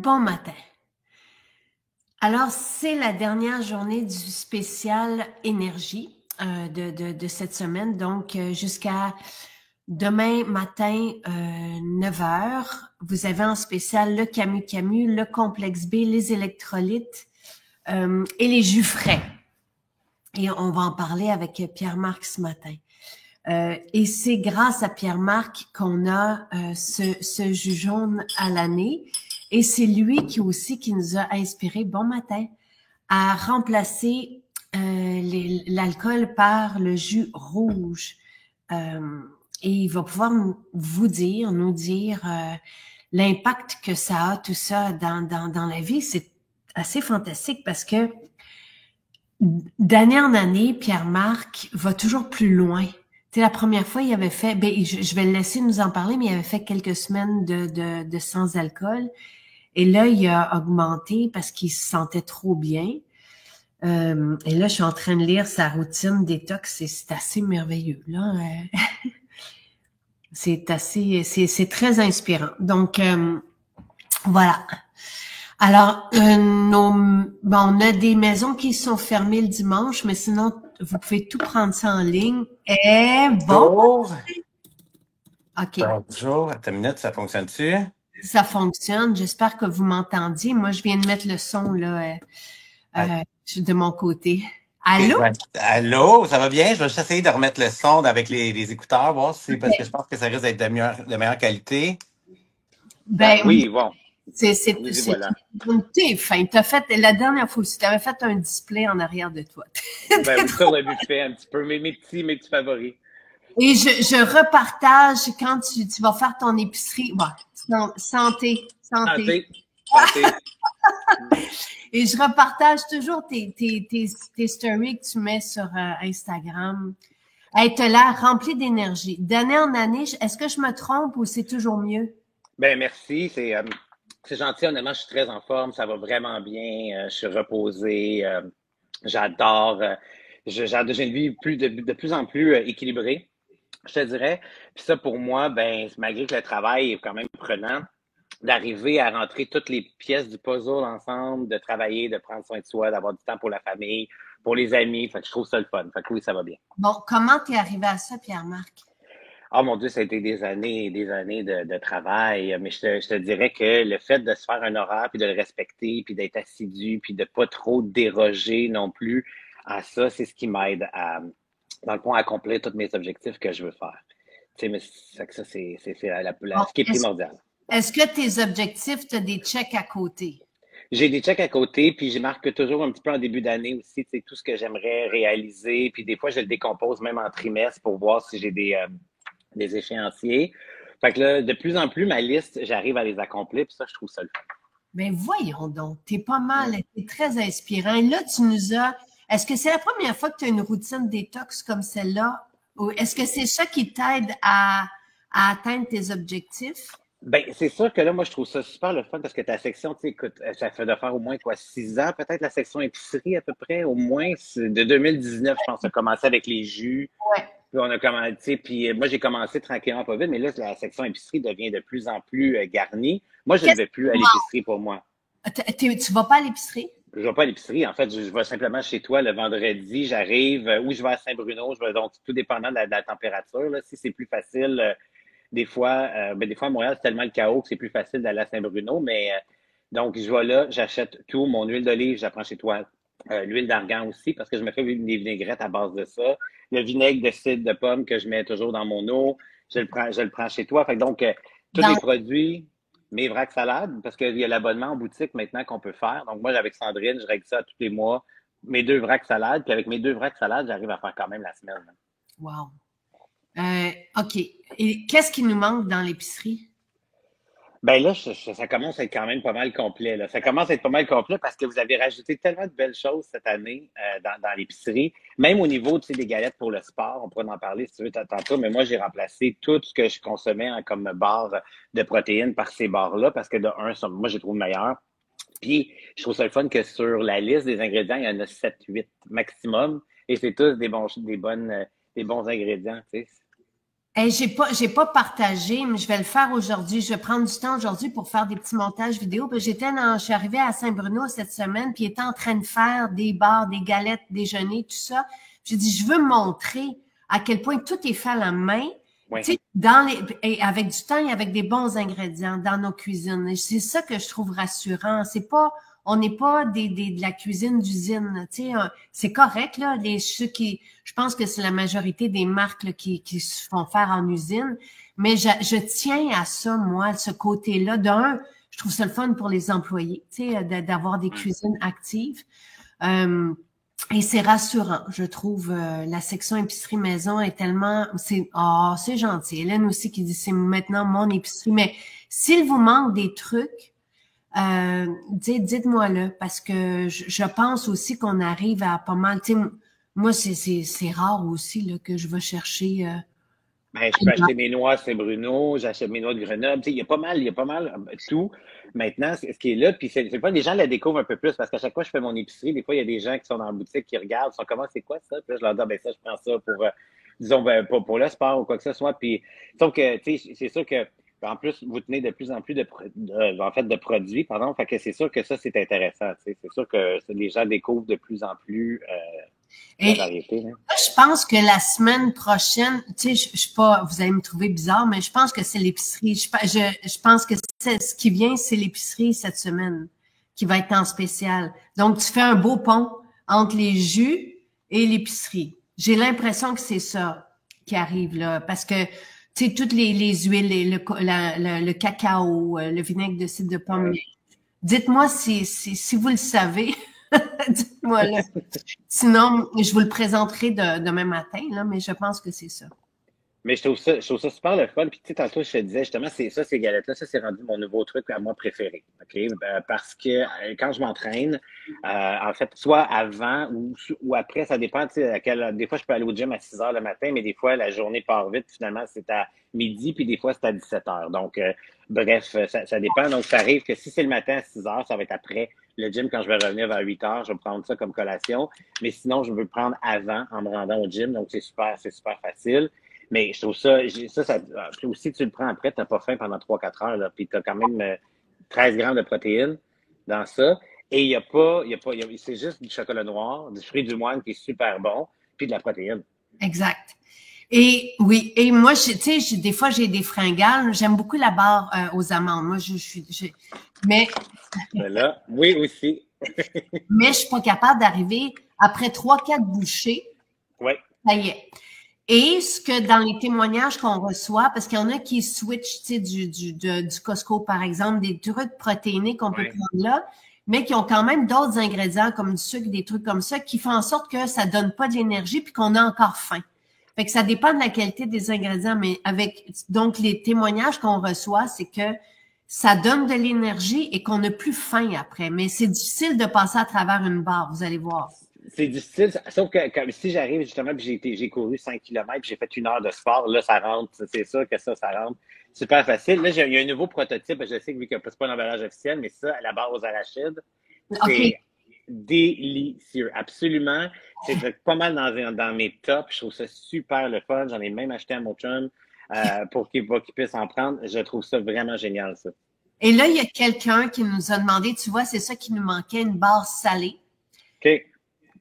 Bon matin. Alors, c'est la dernière journée du spécial énergie de cette semaine. Donc, jusqu'à demain matin, 9 heures, vous avez en spécial le Camu Camu, le complexe B, les électrolytes et les jus frais. Et on va en parler avec Pierre-Marc ce matin. Et c'est grâce à Pierre-Marc qu'on a ce jus jaune à l'année. Et c'est lui qui aussi qui nous a inspiré, bon matin, à remplacer l'alcool par le jus rouge. Et il va pouvoir nous dire l'impact que ça a, tout ça, dans la vie. C'est assez fantastique parce que d'année en année, Pierre-Marc va toujours plus loin. Tu sais, la première fois, il avait fait, je vais le laisser nous en parler, mais il avait fait quelques semaines de sans alcool. Et là, il a augmenté parce qu'il se sentait trop bien. Et là, je suis en train de lire sa routine détox et c'est assez merveilleux, là. C'est très inspirant. Donc, voilà. Alors, on a des maisons qui sont fermées le dimanche, mais sinon, vous pouvez tout prendre ça en ligne. Et bon, Bonjour. OK, Bonjour. Attends une minute, ça fonctionne-tu? ça fonctionne. J'espère que vous m'entendiez. Moi, je viens de mettre le son là de mon côté. Allô? Ouais. Allô, ça va bien? Je vais juste essayer de remettre le son avec les écouteurs, voir si, parce que je pense que ça risque d'être de meilleure qualité. Ben oui, Oui, bon. c'est Oui, voilà. t'es fin. T'as fait la dernière fois aussi, tu avais fait un display en arrière de toi. Ben oui, sur le buffet, un petit peu, mes petits favoris. Et je repartage quand tu vas faire ton épicerie. Bon, santé, santé. Santé. Santé. Et je repartage toujours tes stories que tu mets sur Instagram. Hey, t'as l'air rempli d'énergie. D'année en année, est-ce que je me trompe ou c'est toujours mieux? Ben merci, c'est gentil. Honnêtement, je suis très en forme, ça va vraiment bien. Je suis reposé. J'adore. J'ai une vie de plus en plus équilibrée, je te dirais. Puis ça, pour moi, ben, malgré que le travail est quand même prenant, d'arriver à rentrer toutes les pièces du puzzle ensemble, de travailler, de prendre soin de soi, d'avoir du temps pour la famille, pour les amis. Fait que je trouve ça le fun. Fait que oui, ça va bien. Bon, comment t'es arrivé à ça, Pierre-Marc? Ah mon Dieu, ça a été des années et des années de travail. Mais je te dirais que le fait de se faire un horaire, puis de le respecter, puis d'être assidu, puis de pas trop déroger non plus à ça, c'est ce qui m'aide à, dans le fond, à accomplir tous mes objectifs que je veux faire. Tu sais, mais ça, c'est Bon, ce qui est primordial. est-ce que tes objectifs, tu as des checks à côté? J'ai des checks à côté, puis je marque toujours un petit peu en début d'année aussi, tu sais, tout ce que j'aimerais réaliser. Puis des fois, je le décompose même en trimestre pour voir si j'ai des échéanciers. Fait que là, de plus en plus, ma liste, j'arrive à les accomplir, puis ça, je trouve ça le Ben voyons donc, t'es pas fun. mal, t'es très inspirant. Et là, tu nous as. Est-ce que c'est la première fois que tu as une routine détox comme celle-là? Ou est-ce que c'est ça qui t'aide à atteindre tes objectifs? Ben, c'est sûr que là, moi, je trouve ça super le fun parce que ta section, tu sais, écoute, ça fait de faire au moins, quoi, 6 ans, peut-être, la section épicerie, à peu près, au moins, de 2019, je pense, ça a commencé avec les jus, Ouais. puis on a commencé, tu sais, puis moi, j'ai commencé tranquillement, pas vite, mais là, la section épicerie devient de plus en plus garnie. Moi, je ne Qu'est-ce vais que plus tu à l'épicerie pour moi. manges? Tu vas pas à l'épicerie? Je vais pas à l'épicerie. En fait, je vais simplement chez toi le vendredi. J'arrive, ou je vais à Saint-Bruno. Je vais donc tout dépendant de la température. Là. Si c'est plus facile, des fois à Montréal, c'est tellement le chaos que c'est plus facile d'aller à Saint-Bruno. Mais donc, je vais là, j'achète tout. Mon huile d'olive, j'apprends chez toi. L'huile d'argan aussi, parce que je me fais des vinaigrettes à base de ça. Le vinaigre de cidre de pomme que je mets toujours dans mon eau, je le prends chez toi. Fait que donc, tous Dans les produits, mes vracs salades, parce qu'il y a l'abonnement en boutique maintenant qu'on peut faire. Donc, moi, avec Sandrine, je règle ça tous les mois. Mes 2 vracs salades, puis avec mes 2 vracs salades, j'arrive à faire quand même la semaine. Wow. OK. Et qu'est-ce qui nous manque dans l'épicerie? Ben là, ça commence à être quand même pas mal complet. Là. Ça commence à être pas mal complet parce que vous avez rajouté tellement de belles choses cette année dans l'épicerie. Même au niveau, tu sais, des galettes pour le sport, on pourra en parler si tu veux tantôt, mais moi, j'ai remplacé tout ce que je consommais comme barre de protéines par ces barres-là parce que de un, moi, je les trouve meilleurs. Puis, je trouve ça le fun que sur la liste des ingrédients, il y en a 7, 8 maximum et c'est tous des bons ingrédients, tu sais. Hey, j'ai pas partagé, mais je vais le faire aujourd'hui. Je vais prendre du temps aujourd'hui pour faire des petits montages vidéo. Puis je suis arrivée à Saint-Bruno cette semaine, puis il était en train de faire des bars, des galettes, déjeuner, tout ça. J'ai dit, je veux montrer à quel point tout est fait à la main, Oui. tu sais, et avec du temps et avec des bons ingrédients dans nos cuisines. Et c'est ça que je trouve rassurant. On n'est pas de la cuisine d'usine, tu sais, c'est correct, là, je pense que c'est la majorité des marques là, qui se font faire en usine, mais je tiens à ça, moi, ce côté-là. D'un, je trouve ça le fun pour les employés, tu sais, d'avoir des cuisines actives. Et c'est rassurant, je trouve. La section épicerie maison est tellement, c'est gentil. Hélène aussi qui dit c'est maintenant mon épicerie. Mais s'il vous manque des trucs, dites-moi-le, parce que je pense aussi qu'on arrive à pas mal. Tu sais, moi, c'est rare aussi là, que je vais chercher. Ben, je peux acheter mes noix Saint-Bruno, j'achète mes noix de Grenoble. Tu sais, il y a pas mal tout. Maintenant, ce qui est là, puis c'est pas les gens la découvrent un peu plus parce qu'à chaque fois que je fais mon épicerie, des fois, il y a des gens qui sont dans la boutique qui regardent, sont comment c'est quoi ça? Puis là, je leur dis, ah, ben ça, je prends ça pour, disons, ben, pour le sport ou quoi que ce soit. Puis, donc, tu sais, c'est sûr que, en plus, vous tenez de plus en plus en fait, de produits, pardon. Fait que c'est sûr que ça, c'est intéressant. Tu sais. C'est sûr que les gens découvrent de plus en plus la Et variété. Hein. je pense que la semaine prochaine, tu sais, je suis pas, vous allez me trouver bizarre, mais je pense que c'est l'épicerie. Je pense que ce qui vient, c'est l'épicerie cette semaine qui va être en spécial. Donc, tu fais un beau pont entre les jus et l'épicerie. J'ai l'impression que c'est ça qui arrive là, parce que tu sais, toutes les huiles, le cacao, le vinaigre de cidre de pomme. Ouais. Dites-moi si vous le savez. Dites-moi là. Sinon, je vous le présenterai demain matin, là, mais je pense que c'est ça. Mais je trouve ça super le fun. Puis, tu sais, tantôt, je te disais, justement, c'est ça, ces galettes-là, ça, c'est rendu mon nouveau truc à moi préféré. OK? Parce que quand je m'entraîne, en fait, soit avant ou après, ça dépend, tu sais, des fois, je peux aller au gym à 6 heures le matin, mais des fois, la journée part vite. Finalement, c'est à midi, puis des fois, c'est à 17 heures. Donc, bref, ça dépend. Donc, ça arrive que si c'est le matin à 6 heures, ça va être après le gym. Quand je vais revenir vers 8 heures, je vais prendre ça comme collation. Mais sinon, je veux prendre avant en me rendant au gym. Donc, c'est super facile. Mais je trouve ça aussi, tu le prends après, tu n'as pas faim pendant 3-4 heures, là, puis tu as quand même 13 grammes de protéines dans ça. Et c'est juste du chocolat noir, du fruit du moine qui est super bon, puis de la protéine. Exact. Et oui, et moi, tu sais, des fois, j'ai des fringales. J'aime beaucoup la barre aux amandes. Moi, mais, Voilà. Oui, aussi. mais je suis pas capable d'arriver après 3-4 bouchées. Oui. Ça y est. Et ce que dans les témoignages qu'on reçoit, parce qu'il y en a qui switchent, tu sais, du Costco, par exemple, des trucs protéinés qu'on peut prendre là, mais qui ont quand même d'autres ingrédients comme du sucre, des trucs comme ça, qui font en sorte que ça donne pas de l'énergie puis qu'on a encore faim. Fait que ça dépend de la qualité des ingrédients, mais donc les témoignages qu'on reçoit, c'est que ça donne de l'énergie et qu'on n'a plus faim après. Mais c'est difficile de passer à travers une barre, vous allez voir. C'est difficile, sauf que si j'arrive justement, puis j'ai couru 5 kilomètres, j'ai fait 1 heure de sport, là, ça rentre, c'est sûr que ça rentre super facile. Là, il y a un nouveau prototype, je sais que vu que c'est pas un emballage officiel, mais ça, à la barre aux arachides, c'est délicieux, absolument. C'est pas mal dans mes tops, je trouve ça super le fun, j'en ai même acheté à mon chum pour qu'il puisse en prendre. Je trouve ça vraiment génial, ça. Et là, il y a quelqu'un qui nous a demandé, tu vois, c'est ça qui nous manquait, une barre salée. OK.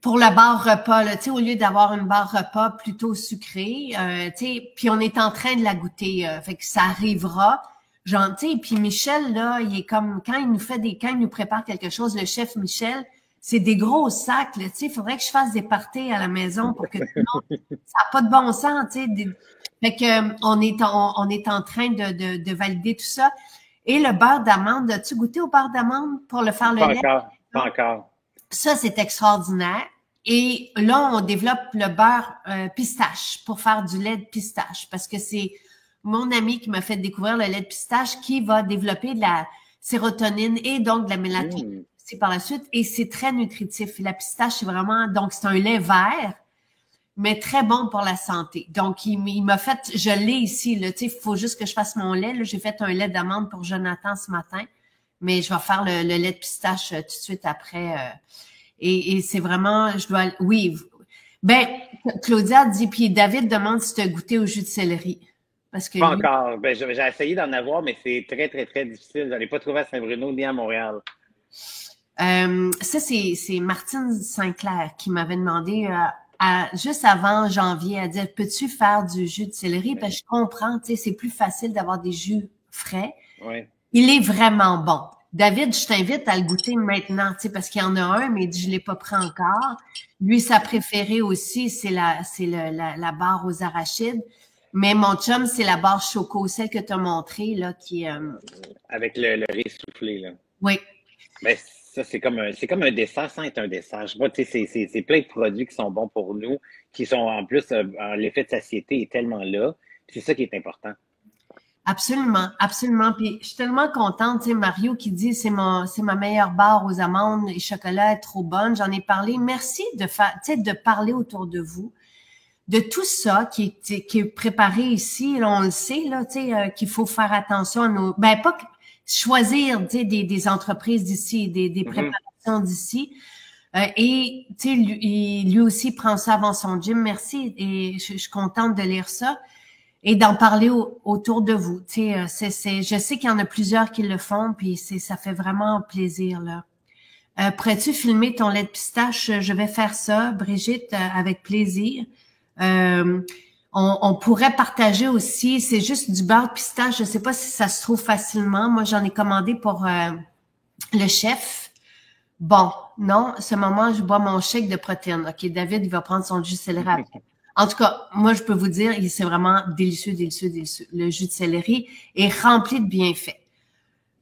Pour la barre repas, là, tu sais, au lieu d'avoir une barre repas plutôt sucrée, tu sais, puis on est en train de la goûter, fait que ça arrivera. Genre, tu sais, puis Michel, là, il est comme, quand il nous prépare quelque chose, le chef Michel, c'est des gros sacs, là, tu sais, il faudrait que je fasse des parties à la maison pour que ça n'a pas de bon sens, tu sais. Fait que, on est en train de valider tout ça. Et le beurre d'amande, as-tu goûté au beurre d'amande pour le faire le lait? Pas encore. Ça, c'est extraordinaire. Et là, on développe le beurre pistache pour faire du lait de pistache parce que c'est mon ami qui m'a fait découvrir le lait de pistache qui va développer de la sérotonine et donc de la mélatonine aussi par la suite. Et c'est très nutritif. La pistache, c'est vraiment, donc c'est un lait vert, mais très bon pour la santé. Donc, il m'a fait, je l'ai ici, là, tu sais, il faut juste que je fasse mon lait. Là, j'ai fait un lait d'amande pour Jonathan ce matin, mais je vais faire le lait de pistache tout de suite après. Et c'est vraiment, oui. Ben, Claudia dit, puis David demande si tu as goûté au jus de céleri. Parce que Pas lui, encore. Ben, j'ai essayé d'en avoir, mais c'est très, très, très difficile. Je n'en ai pas trouvé à Saint-Bruno ni à Montréal. ça, c'est Martine Sinclair qui m'avait demandé juste avant janvier à dire, peux-tu faire du jus de céleri? Parce que je comprends, tu sais, c'est plus facile d'avoir des jus frais. Oui. Il est vraiment bon. David, je t'invite à le goûter maintenant, tu sais, parce qu'il y en a un, mais je l'ai pas pris encore. Lui, sa préférée aussi, c'est la barre aux arachides. Mais mon chum, c'est la barre choco, celle que tu as montrée, là, qui, Avec le riz soufflé, là. oui, Ben, ça, c'est comme un dessert sans être un dessert. Je sais pas, tu sais, c'est plein de produits qui sont bons pour nous, qui sont en plus, l'effet de satiété est tellement là. C'est ça qui est important. absolument, absolument. Puis je suis tellement contente, tu sais, Mario qui dit c'est ma meilleure barre aux amandes et chocolat est trop bonne. J'en ai parlé. Merci de faire, tu sais, de parler autour de vous, de tout ça qui est préparé ici. Là, on le sait, là, tu sais, qu'il faut faire attention à nos, ben pas choisir, tu sais, des entreprises d'ici, des Mhm. préparations d'ici. Et tu sais, lui aussi prend ça avant son gym. Merci et je suis contente de lire ça et d'en parler autour de vous. Tu sais, je sais qu'il y en a plusieurs qui le font, puis ça fait vraiment plaisir là. Pourrais-tu filmer ton lait de pistache? Je vais faire ça, Brigitte, avec plaisir. Euh, on pourrait partager aussi, c'est juste du beurre de pistache. Je sais pas si ça se trouve facilement. Moi, j'en ai commandé pour le chef. Bon, non, ce moment, je bois mon shake de protéines. OK, David, il va prendre son jus de céleri après. En tout cas, moi, je peux vous dire, c'est vraiment délicieux, délicieux, délicieux. Le jus de céleri est rempli de bienfaits.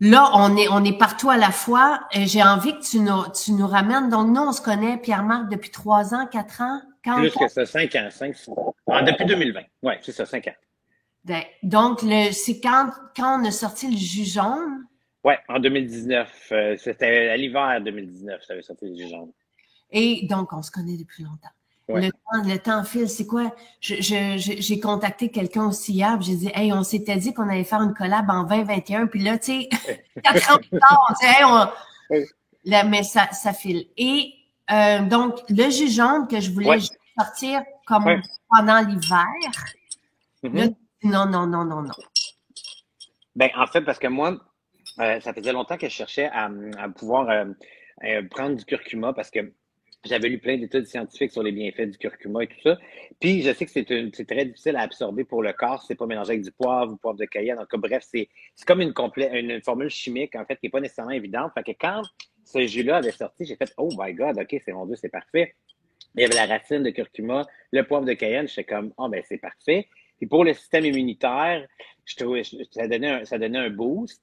Là, on est partout à la fois. Et j'ai envie que tu nous ramènes. Donc, nous, on se connaît, Pierre-Marc, depuis 3 ans, 4 ans. Plus que ça, 5 ans, 5, 6 ans. Depuis 2020. Oui, c'est ça, 5 ans. Donc, c'est quand on a sorti le jus jaune. Ouais, en 2019. C'était à l'hiver 2019, ça avait sorti le jus jaune. Et donc, on se connaît depuis longtemps. Ouais. Le temps file, c'est quoi? J'ai contacté quelqu'un aussi hier, puis j'ai dit, hey, on s'était dit qu'on allait faire une collab en 2021, puis là, tu sais, 4 ans plus tard, on dit, hey, là, mais ça file. Et donc, le jus jaune que je voulais Ouais. juste sortir comme Ouais. pendant l'hiver, là, Mhm. non, non, non, non, non. Ben, en fait, parce que moi, ça faisait longtemps que je cherchais à pouvoir prendre du curcuma parce que j'avais lu plein d'études scientifiques sur les bienfaits du curcuma et tout ça. Puis je sais que c'est très difficile à absorber pour le corps si c'est pas mélangé avec du poivre de Cayenne. En tout cas, bref, c'est comme une formule chimique, en fait, qui n'est pas nécessairement évidente. Fait que quand ce jus-là avait sorti, j'ai fait Oh my God, OK, c'est mon Dieu, c'est parfait. Il y avait la racine de curcuma, le poivre de Cayenne. J'étais comme Oh, ben c'est parfait. Puis pour le système immunitaire, je trouvais ça donnait un boost.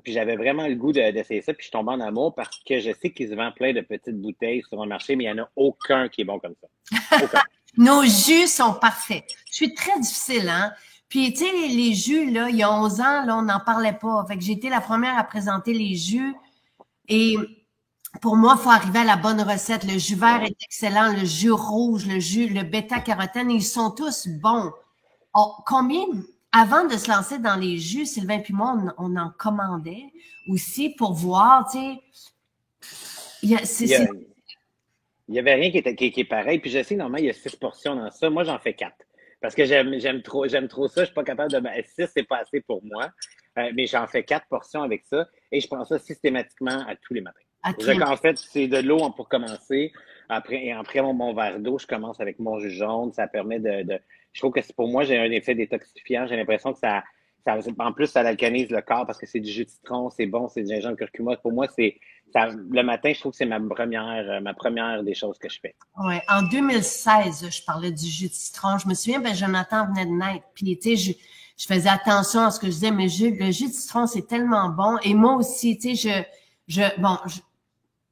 Puis j'avais vraiment le goût d'essayer ça, puis je tombe en amour parce que je sais qu'ils se vendent plein de petites bouteilles sur le marché, mais il n'y en a aucun qui est bon comme ça. Aucun. Nos jus sont parfaits. Je suis très difficile, hein? Puis, tu sais, les jus, là, il y a 11 ans, là, on n'en parlait pas. Fait que j'ai été la première à présenter les jus. Et pour moi, il faut arriver à la bonne recette. Le jus vert Ouais. est excellent, le jus rouge, le bêta-carotène, ils sont tous bons. Avant de se lancer dans les jus, Sylvain puis moi, on en commandait aussi pour voir, tu sais, Il y a, Il y avait rien qui est pareil. Puis je sais, normalement, il y a 6 portions dans ça. Moi, j'en fais 4. Parce que j'aime trop ça. Je suis pas capable de. 6, c'est pas assez pour moi. Mais j'en fais 4 portions avec ça. Et je prends ça systématiquement à tous les matins. à tous les En fait, c'est de l'eau pour commencer. Après mon verre d'eau, je commence avec mon jus jaune. Ça permet je trouve que pour moi, j'ai un effet détoxifiant. J'ai l'impression que en plus, ça alcalise le corps parce que c'est du jus de citron, c'est bon, c'est du gingembre curcuma. Pour moi, le matin, je trouve que c'est ma première des choses que je fais. Ouais, en 2016, je parlais du jus de citron. Je me souviens, ben Jonathan venait de naître. Puis, tu sais, je faisais attention à ce que je disais, mais le jus de citron, c'est tellement bon. Et moi aussi, tu sais,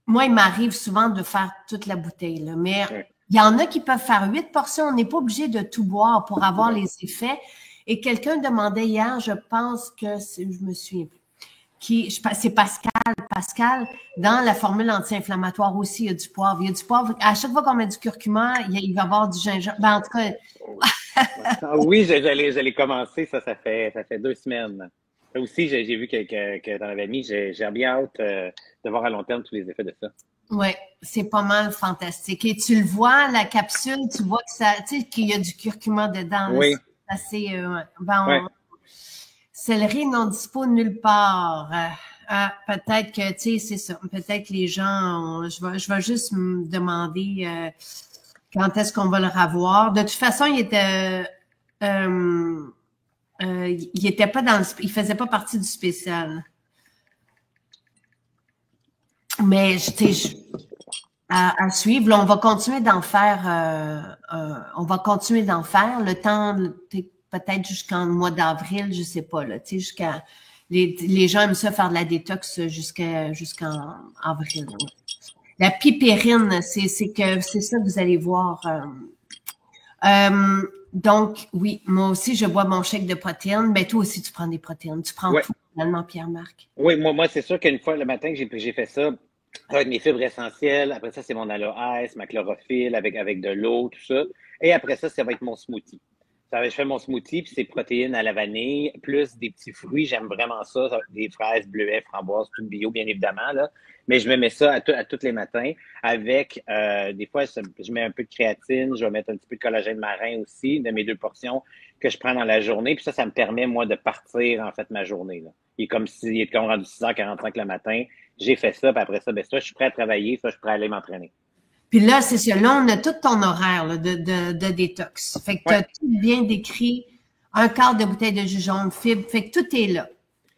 moi, il m'arrive souvent de faire toute la bouteille, là. Mais Ouais. il y en a qui peuvent faire 8 portions. On n'est pas obligé de tout boire pour avoir les effets. Et quelqu'un demandait hier, je pense que je me souviens plus. C'est Pascal. Pascal, dans la formule anti-inflammatoire aussi, il y a du poivre. Il y a du poivre. À chaque fois qu'on met du curcuma, il va y avoir du gingembre. Ben, en tout cas, Ah oui, j'allais commencer, ça fait 2 semaines. Ça aussi, j'ai vu que tu en avais mis. J'ai bien hâte de voir à long terme tous les effets de ça. ouais, c'est pas mal fantastique. Et tu le vois, la capsule, tu vois que ça, tu sais, qu'il y a du curcuma dedans. Là. Oui. assez, Ouais. céleri non dispo nulle part. Peut-être que, tu sais, c'est ça. Peut-être que les gens, je vais juste me demander quand est-ce qu'on va le revoir. De toute façon, euh, il était pas il faisait pas partie du spécial. Mais, tu sais, à suivre. Là, on va continuer d'en faire. On va continuer d'en faire le temps, peut-être jusqu'en mois d'avril, je sais pas là. Tu sais, jusqu'à les gens aiment ça faire de la détox jusqu'en avril. Ouais. La pipérine, c'est ça que vous allez voir. Donc oui, moi aussi je bois mon chèque de protéines. Mais toi aussi tu prends des protéines. Tu prends Ouais. tout finalement, Pierre-Marc. Oui, moi c'est sûr qu'une fois le matin que j'ai fait ça, avec mes fibres essentielles, après ça, c'est mon aloès, ma chlorophylle avec de l'eau, tout ça. Et après ça va être mon smoothie. Je fais mon smoothie, puis c'est protéines à la vanille, plus des petits fruits. J'aime vraiment ça. Des fraises, bleuets, framboises, tout bio, bien évidemment, là. Mais je me mets ça à tous les matins avec, des fois, je mets un peu de créatine, je vais mettre un petit peu de collagène marin aussi, de mes 2 portions que je prends dans la journée. Puis ça me permet, moi, de partir, en fait, ma journée, là. Il est comme rendu 6h45 le matin. J'ai fait ça, puis après ça, ben, soit je suis prêt à travailler, soit je suis prêt à aller m'entraîner. Puis là, c'est ça. Là, on a tout ton horaire là, de détox. Fait que tu Ouais. as tout bien décrit. Un quart de bouteille de jus jaune, fibre. Fait que tout est là.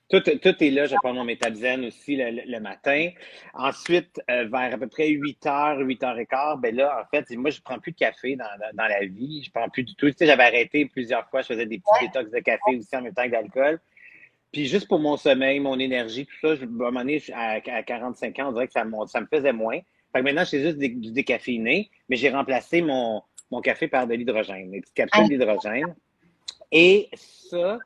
Tout est là. Je prends mon métabzène aussi le matin. Ensuite, vers à peu près 8h, 8h15, ben là, en fait, moi, je prends plus de café dans la vie. Je prends plus du tout. Tu sais, j'avais arrêté plusieurs fois. Je faisais des petits détox de café aussi en même temps que d'alcool. Puis juste pour mon sommeil, mon énergie, tout ça, à un moment donné, à 45 ans, on dirait que ça me faisait moins. Fait que maintenant, c'est juste du décaféiné, mais j'ai remplacé mon café par de l'hydrogène, des petites capsules Hey, d'hydrogène. Et ça,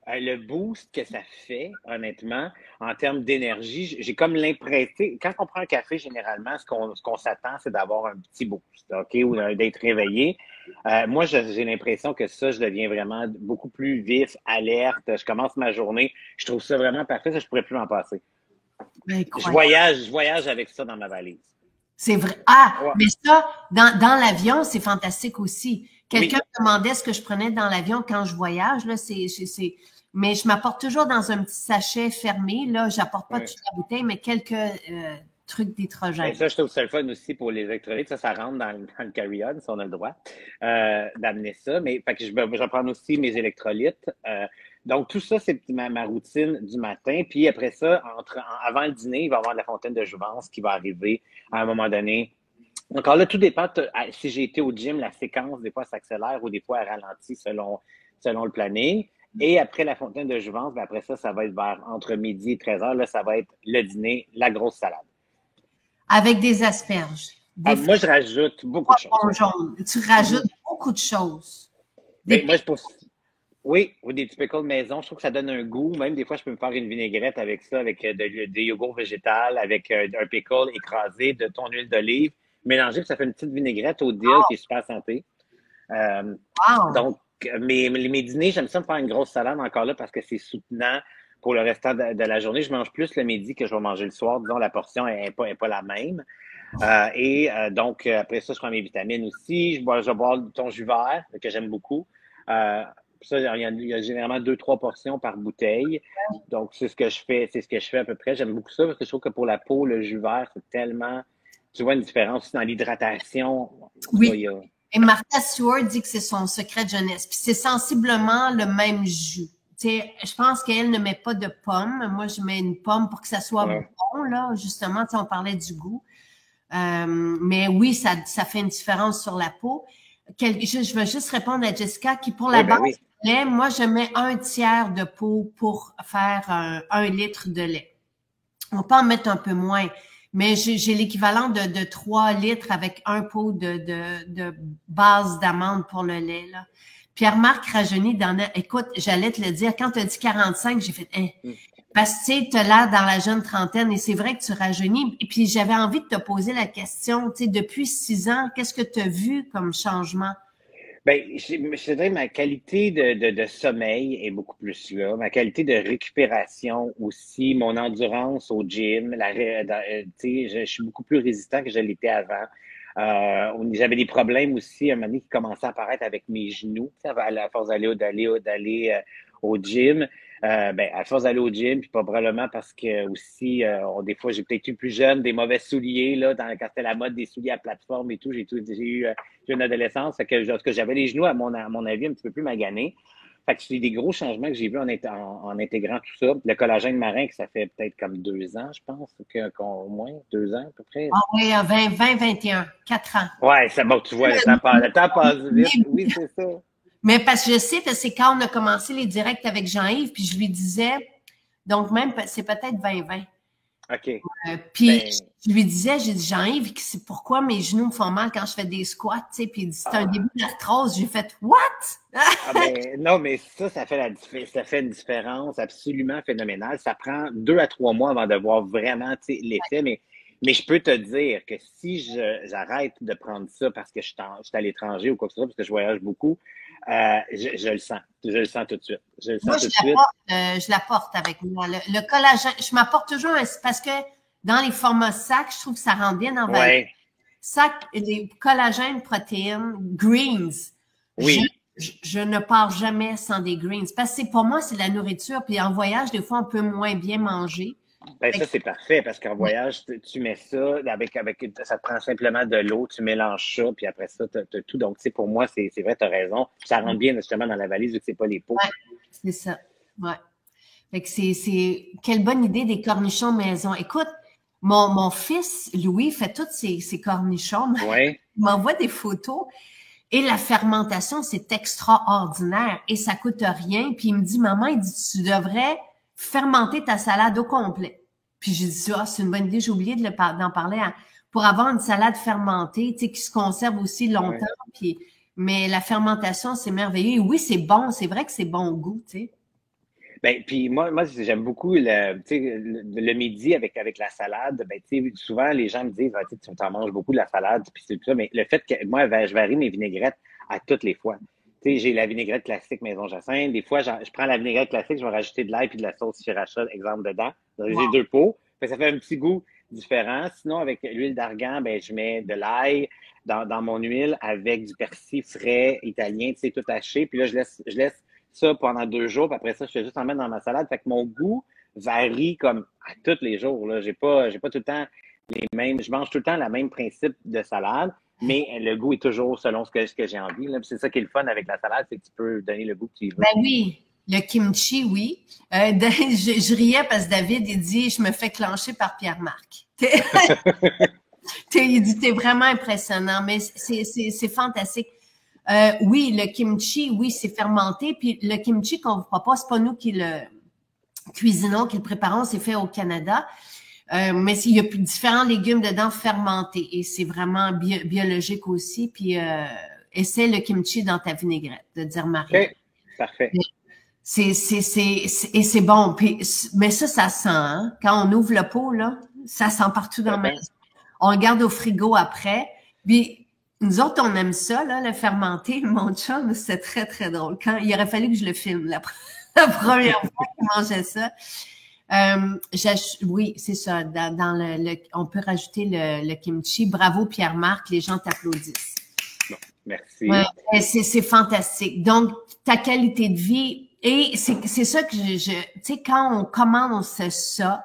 le boost que ça fait, honnêtement, en termes d'énergie, j'ai comme l'impression, quand on prend un café, généralement, ce qu'on s'attend, c'est d'avoir un petit boost, OK, ou d'être réveillé. Moi, j'ai l'impression que ça, je deviens vraiment beaucoup plus vif, alerte. Je commence ma journée. Je trouve ça vraiment parfait. Ça, je pourrais plus m'en passer. incroyable. Je voyage avec ça dans ma valise. C'est vrai. Ah, Ouais. mais ça, dans l'avion, c'est fantastique aussi. Quelqu'un Oui. me demandait ce que je prenais dans l'avion quand je voyage. Là, mais je m'apporte toujours dans un petit sachet fermé. Là, j'apporte pas Ouais. toute la bouteille, mais quelques trucs Ben d'hydrogène. ça, je trouve ça le fun aussi pour les électrolytes. Ça rentre dans le carry-on, si on a le droit d'amener ça. Mais fait que je vais prendre aussi mes électrolytes. Donc, tout ça, c'est ma routine du matin. Puis après ça, avant le dîner, il va y avoir de la fontaine de jouvence qui va arriver à un moment donné. Encore là, tout dépend. Si j'ai été au gym, la séquence, des fois, s'accélère ou des fois, elle ralentit selon le planning. Et après la fontaine de jouvence, ben après ça va être vers entre midi et 13h. Là, ça va être le dîner, la grosse salade. Avec des asperges, des Moi, je rajoute beaucoup de choses, poivrons oui. jaunes. Tu rajoutes beaucoup de choses. Des Ben, moi, pics. je pense, oui, ou des petits pickles maison, je trouve que ça donne un goût. Même des fois, je peux me faire une vinaigrette avec ça, avec des yogourts végétal, avec un pickle écrasé, de ton huile d'olive, mélangé, puis ça fait une petite vinaigrette au dill qui est super santé. Euh, Wow! donc, mes dîners, j'aime ça me faire une grosse salade encore là parce que c'est soutenant pour le restant de la journée. Je mange plus le midi que je vais manger le soir. Disons, la portion est pas la même. Donc, après ça, je prends mes vitamines aussi. Je vais boire ton jus vert, que j'aime beaucoup. Euh, Ça, il y a généralement 2, 3 portions par bouteille. Donc, c'est ce que je fais à peu près. J'aime beaucoup ça parce que je trouve que pour la peau, le jus vert, c'est tellement, tu vois une différence dans l'hydratation. En tout cas, Oui. Et Martha Stewart dit que c'est son secret de jeunesse. Puis c'est sensiblement le même jus. Tu sais, je pense qu'elle ne met pas de pomme. Moi, je mets une pomme pour que ça soit ouais. bon, là. Justement, tu sais, on parlait du goût. Mais oui, ça fait une différence sur la peau. Je veux juste répondre à Jessica qui, pour la Oui, ben base oui. de lait, moi, je mets un tiers de peau pour faire 1 litre de lait. On peut en mettre un peu moins, mais j'ai l'équivalent de 3 litres avec un pot de base d'amande pour le lait. Là. Pierre-Marc rajeunit écoute, j'allais te le dire, quand tu as dit 45, j'ai fait hein, Mm. parce que tu as l'air dans la jeune trentaine et c'est vrai que tu rajeunis. Et puis j'avais envie de te poser la question, tu sais, depuis 6 ans, qu'est-ce que tu as vu comme changement? Ben, je te dirais, ma qualité de sommeil est beaucoup plus là. Ma qualité de récupération aussi, mon endurance au gym, tu sais, je suis beaucoup plus résistant que je l'étais avant. J'avais des problèmes aussi, un moment donné, qui commençaient à apparaître avec mes genoux, tu sais, à la force d'aller au gym. À force d'aller au gym, puis probablement parce que aussi, des fois, j'ai peut-être eu plus jeune, des mauvais souliers, là, quand c'était la mode des souliers à plateforme et tout, j'ai eu une adolescence, fait que, en tout cas, j'avais les genoux, à mon avis, un petit peu plus maganés. Fait que c'est des gros changements que j'ai vus en intégrant tout ça. Le collagène marin, que ça fait peut-être comme 2 ans, je pense, au moins 2 ans à peu près. Ah oui, 21, 4 ans. Ouais, c'est bon, tu vois, le temps passe vite. Oui, c'est ça. Mais parce que je sais, parce que c'est quand on a commencé les directs avec Jean-Yves, puis je lui disais, donc même, c'est peut-être 2020. OK. Puis Ben, je lui disais, j'ai dit, Jean-Yves, c'est pourquoi mes genoux me font mal quand je fais des squats, tu sais, puis il dit, c'est un ah, début d'arthrose. J'ai fait, what? non, mais ça fait ça fait une différence absolument phénoménale. Ça prend 2 à 3 mois avant de voir vraiment, tu sais, l'effet, mais je peux te dire que si j'arrête de prendre ça parce que je suis à l'étranger ou quoi que ce soit, parce que je voyage beaucoup, je le sens. Je le sens tout de suite. Je le Moi, sens tout de suite. je l'apporte avec moi. Le collagène, je m'apporte toujours parce que dans les formats sacs, je trouve que ça rend bien envahi. Ouais, Sac, les collagènes, protéines, greens. Je, oui. je ne pars jamais sans des greens. Parce que pour moi, c'est la nourriture. Puis en voyage, des fois, on peut moins bien manger. Ben Fait ça, que, c'est parfait parce qu'en ouais, voyage, tu mets ça ça te prend simplement de l'eau, tu mélanges ça, puis après ça, t'as tout. Donc, tu sais, pour moi, c'est vrai, t'as raison. Ça rentre bien justement dans la valise vu que c'est pas les pots. ouais, c'est ça. Ouais. Fait que quelle bonne idée des cornichons maison. Écoute, mon fils, Louis, fait tous ses cornichons. Ouais. Il m'envoie des photos. Et la fermentation, c'est extraordinaire et ça coûte rien. Puis il me dit, maman, il dit, tu devrais fermenter ta salade au complet. Puis j'ai dit, ah, c'est une bonne idée, j'ai oublié d'en parler pour avoir une salade fermentée, tu sais, qui se conserve aussi longtemps. Ouais. Puis, mais la fermentation, c'est merveilleux. Et oui, c'est bon, c'est vrai que c'est bon au goût, tu sais. Ben, puis moi, j'aime beaucoup tu sais, le midi avec la salade. Ben, tu sais, souvent, les gens me disent, ah, tu sais, tu t'en manges beaucoup de la salade, puis c'est tout ça. Mais le fait que moi, je varie mes vinaigrettes à toutes les fois. Tu sais, j'ai la vinaigrette classique Maison Jacinthe. Des fois, je prends la vinaigrette classique, je vais rajouter de l'ail puis de la sauce sriracha, exemple, dedans. Donc, j'ai Wow. 2 pots. Fait que ça fait un petit goût différent. Sinon, avec l'huile d'argan, ben, je mets de l'ail dans mon huile avec du persil frais italien, tu sais, tout haché. Puis là, je laisse ça pendant 2 jours, puis après ça, je fais juste en mettre dans ma salade. Fait que mon goût varie comme à tous les jours. Là. J'ai pas tout le temps les mêmes. Je mange tout le temps le même principe de salade, mais le goût est toujours selon ce que j'ai envie. Là. Puis c'est ça qui est le fun avec la salade, c'est que tu peux donner le goût que tu veux. Ben oui, le kimchi, oui. Je riais parce que David, il dit, je me fais clencher par Pierre-Marc. Il dit, t'es vraiment impressionnant, mais c'est fantastique. Oui, le kimchi, oui, c'est fermenté. Puis le kimchi qu'on vous propose, c'est pas nous qui le cuisinons, qui le préparons, c'est fait au Canada. Mais il y a différents légumes dedans fermentés et c'est vraiment biologique aussi. Puis essaie le kimchi dans ta vinaigrette, de dire Marie. OK, parfait. Et c'est bon. Puis, mais ça sent, hein? Quand on ouvre le pot, là, ça sent partout dans la Certain. maison. On le garde au frigo après. Puis, nous autres, on aime ça, là, le fermenté. Mon chum, c'est très, très drôle. Il aurait fallu que je le filme la première fois qu'il mangeait ça. Oui, c'est ça. On peut rajouter le kimchi. Bravo, Pierre-Marc. Les gens t'applaudissent. Bon, Ouais, merci. c'est fantastique. Donc, ta qualité de vie, et c'est ça que tu sais, quand on commence ça,